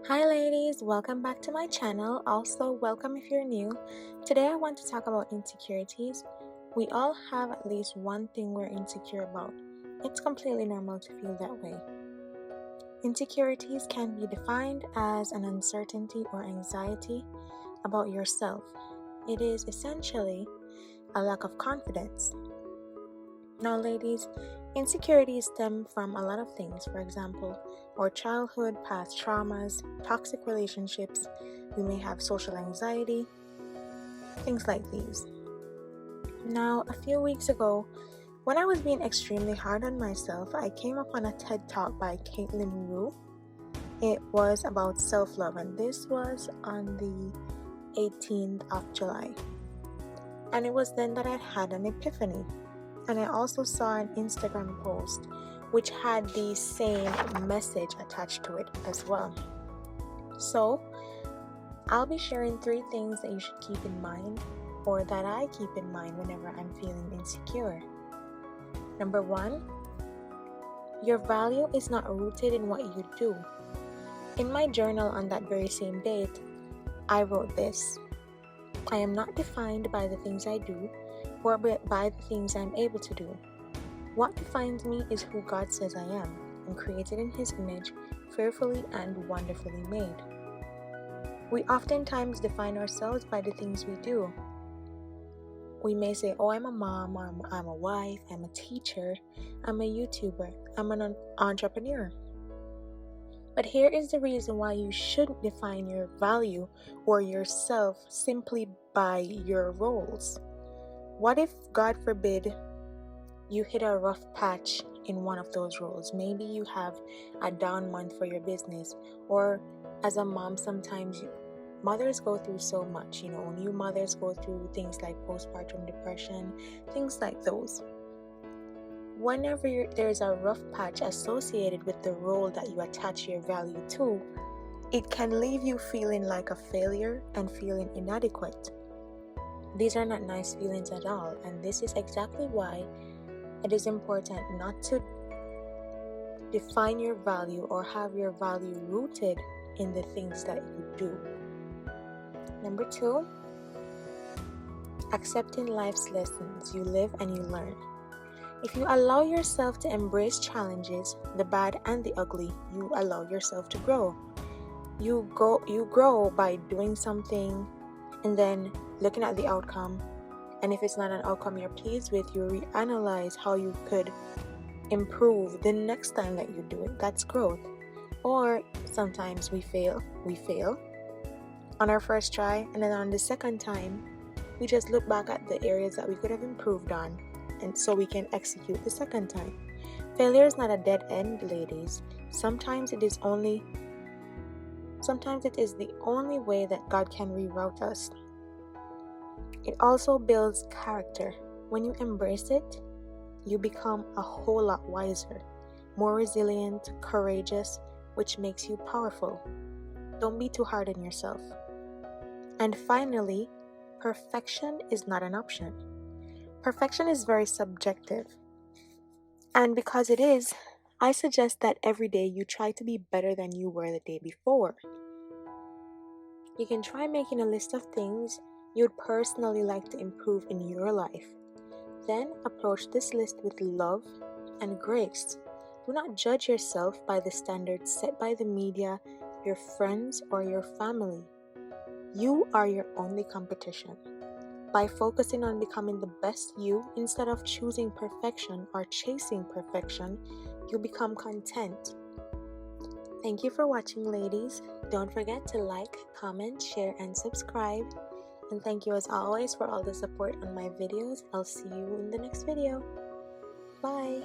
Hi ladies, welcome back to my channel. Also, welcome if you're new. Today I want to talk about insecurities. We all have at least one thing we're insecure about. It's completely normal to feel that way. Insecurities can be defined as an uncertainty or anxiety about yourself. It is essentially a lack of confidence. Now, ladies, insecurities stem from a lot of things. For example, our childhood, past traumas, toxic relationships. We may have social anxiety, things like these. Now, a few weeks ago, when I was being extremely hard on myself, I came upon a TED Talk by Caitlin Wu. It was about self-love, and this was on the 18th of July. And it was then that I had an epiphany. And I also saw an Instagram post which had the same message attached to it as well. So I'll be sharing 3 things that you should keep in mind, or that I keep in mind whenever I'm feeling insecure. Number 1, your value is not rooted in what you do. In my journal on that very same date, I wrote this: I am not defined by the things I do, or by the things I'm able to do. What defines me is who God says I am, and created in His image, fearfully and wonderfully made. We oftentimes define ourselves by the things we do. We may say, oh, I'm a mom, I'm a wife, I'm a teacher, I'm a YouTuber, I'm an entrepreneur. But here is the reason why you shouldn't define your value or yourself simply by your roles. What if, God forbid, you hit a rough patch in one of those roles? Maybe you have a down month for your business, or as a mom, sometimes mothers go through so much. New mothers go through things like postpartum depression, things like those. Whenever there's a rough patch associated with the role that you attach your value to, it can leave you feeling like a failure and feeling inadequate. These are not nice feelings at all, and this is exactly why it is important not to define your value or have your value rooted in the things that you do. Number 2, accepting life's lessons. You live and you learn. If you allow yourself to embrace challenges, the bad and the ugly, you allow yourself to grow. You grow by doing something and then looking at the outcome, and if it's not an outcome you're pleased with, you reanalyze how you could improve the next time that you do it. That's growth. Or sometimes we fail on our first try, and then on the second time we just look back at the areas that we could have improved on, and so we can execute the second time. Failure is not a dead end, ladies. Sometimes it is the only way that God can reroute us. It also builds character. When you embrace it, you become a whole lot wiser, more resilient, courageous, which makes you powerful. Don't be too hard on yourself. And finally, perfection is not an option. Perfection is very subjective. And because it is, I suggest that every day you try to be better than you were the day before. You can try making a list of things you'd personally like to improve in your life. Then approach this list with love and grace. Do not judge yourself by the standards set by the media, your friends, or your family. You are your only competition. By focusing on becoming the best you instead of choosing perfection or chasing perfection, you become content. Thank you for watching, ladies. Don't forget to like, comment, share, and subscribe. And thank you as always for all the support on my videos. I'll see you in the next video. Bye!